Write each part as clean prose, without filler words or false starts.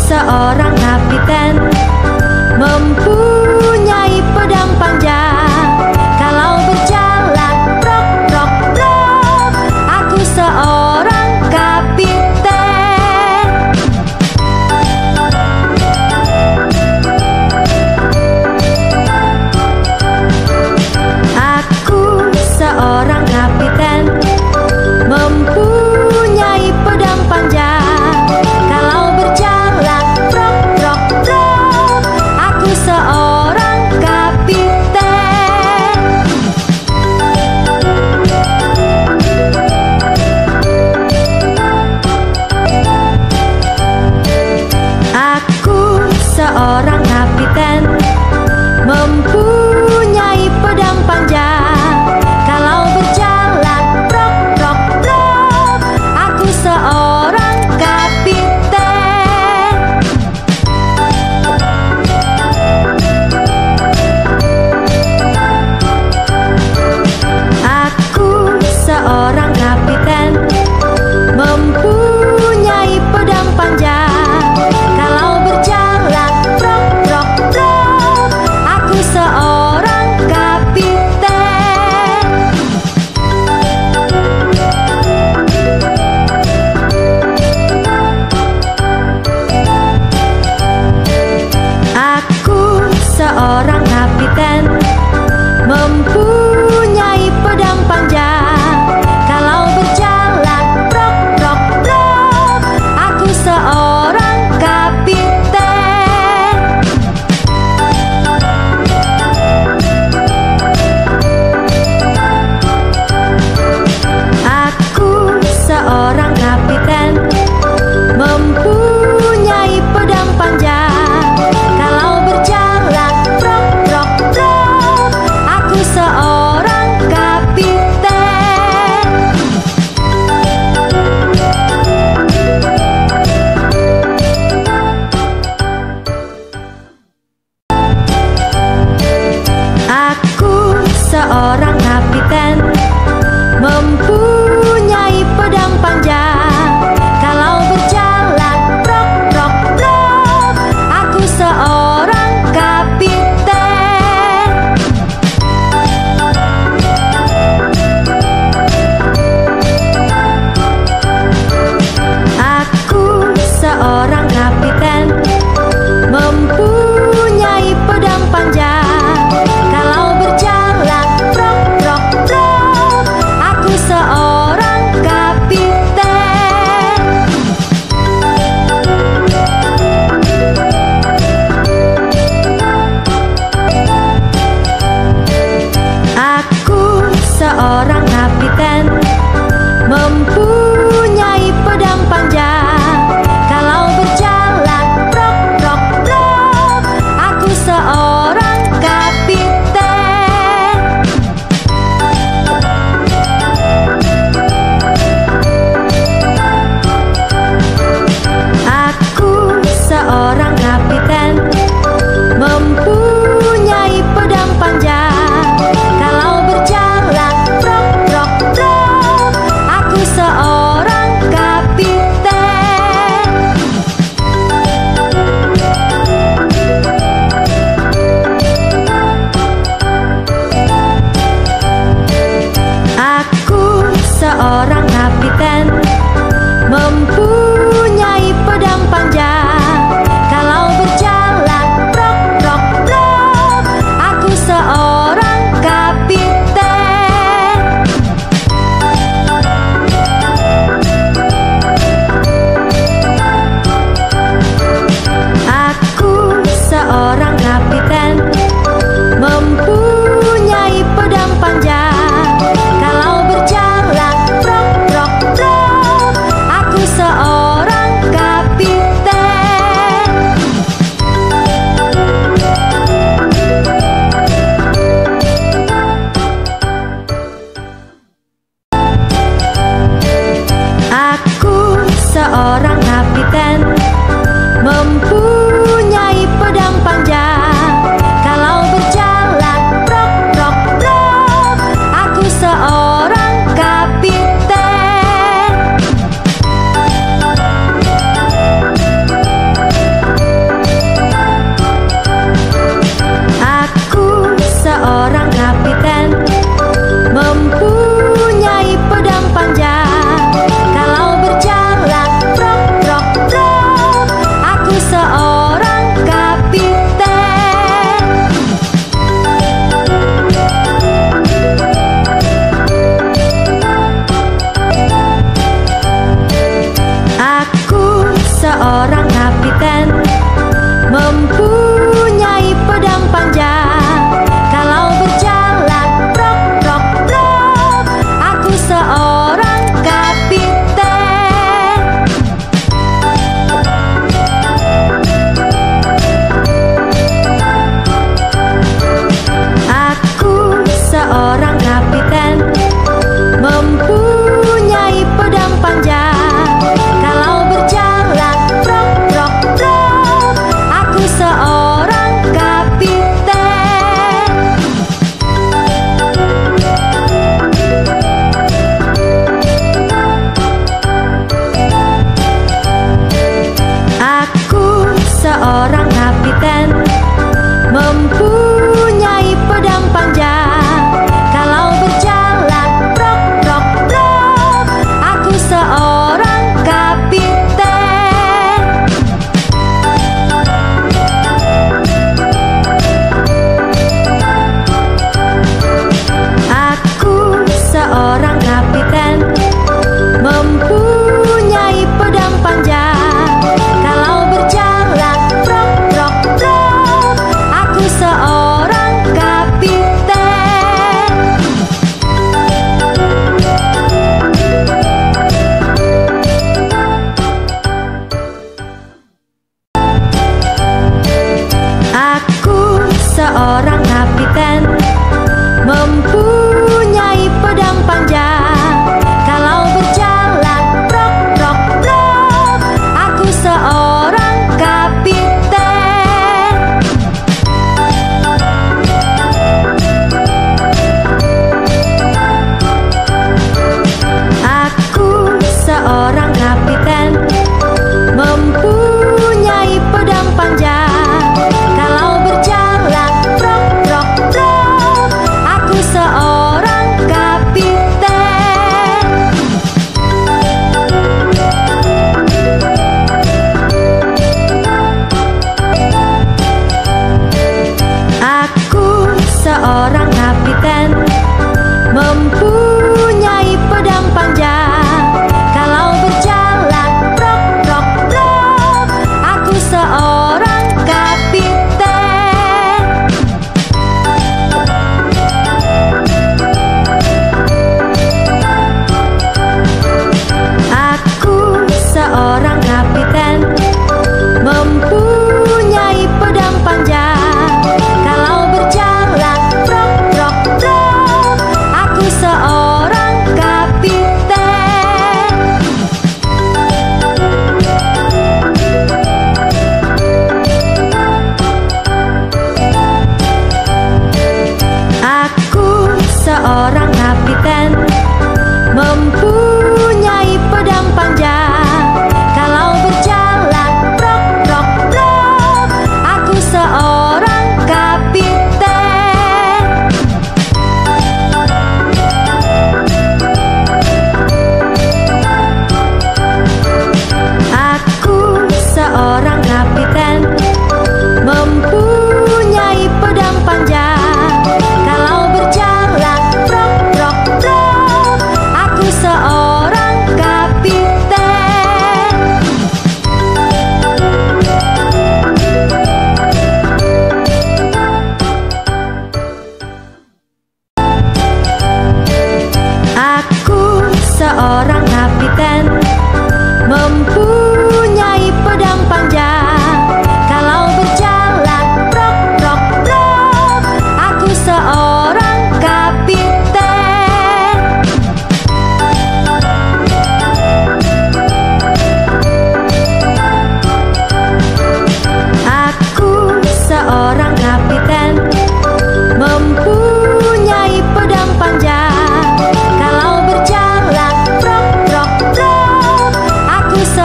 seorang kapiten, mempunyai pedang panjang. Kalau berjalan brok brok brok, aku seorang kapiten. Aku seorang kapiten, mempunyai pedang panjang. Kalau berjalan brok brok brok, aku seorang kapiten. Aku seorang kapiten, mempunyai pedang panjang. Kalau berjalan brok brok brok, aku seorang kapiten. Aku seorang kapiten, mempunyai pedang panjang. Kalau berjalan brok brok brok, aku seorang kapiten. Aku seorang kapiten, mempunyai pedang panjang. Kalau berjalan brok brok brok, aku seorang kapiten. Aku seorang kapiten, mempunyai pedang panjang. Kalau berjalan brok brok brok, aku seorang kapiten. Aku seorang kapiten, mempunyai pedang panjang. Kalau berjalan brok brok brok, aku seorang kapiten. Aku seorang kapiten, mempunyai pedang panjang. Kalau berjalan brok brok brok, aku seorang kapiten. Aku seorang kapiten, mempunyai pedang panjang. Kalau berjalan brok brok brok, aku seorang kapiten. Aku seorang kapiten, mempunyai pedang panjang. Kalau berjalan brok brok brok, aku seorang kapiten. Aku seorang kapiten, mempunyai pedang panjang. Kalau berjalan brok brok brok, aku seorang kapiten. Aku seorang kapiten, mempunyai pedang panjang. Kalau berjalan brok brok brok, aku seorang kapiten. Aku seorang kapiten, mempunyai pedang panjang. Kalau berjalan brok brok brok, aku seorang kapiten.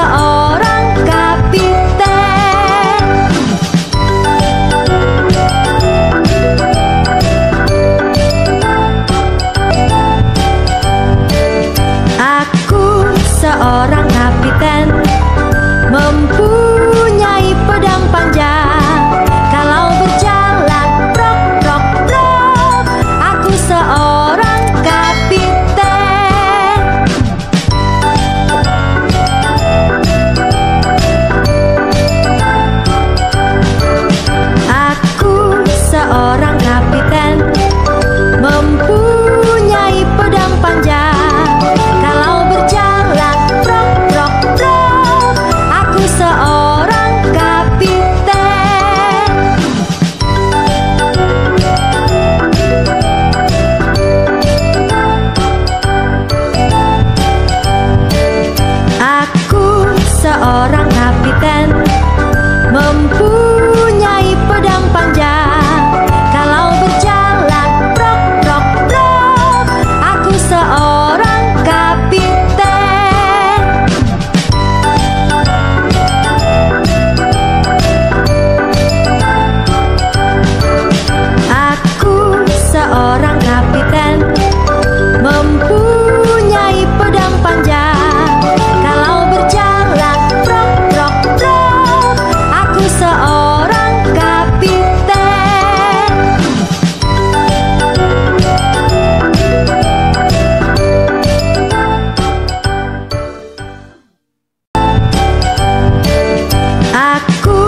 seorang kapiten. Aku seorang kapiten, mempunyai pedang panjang. Kalau berjalan brok brok brok, aku seorang kapiten. Aku seorang kapiten, mempunyai pedang panjang. Kalau berjalan brok brok brok, aku seorang kapiten. Aku seorang kapiten, mempunyai pedang panjang. Kalau berjalan brok brok brok, aku seorang kapiten. Aku seorang kapiten, mempunyai pedang panjang. Kalau berjalan brok brok brok, aku seorang kapiten. Aku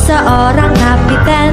seorang kapiten,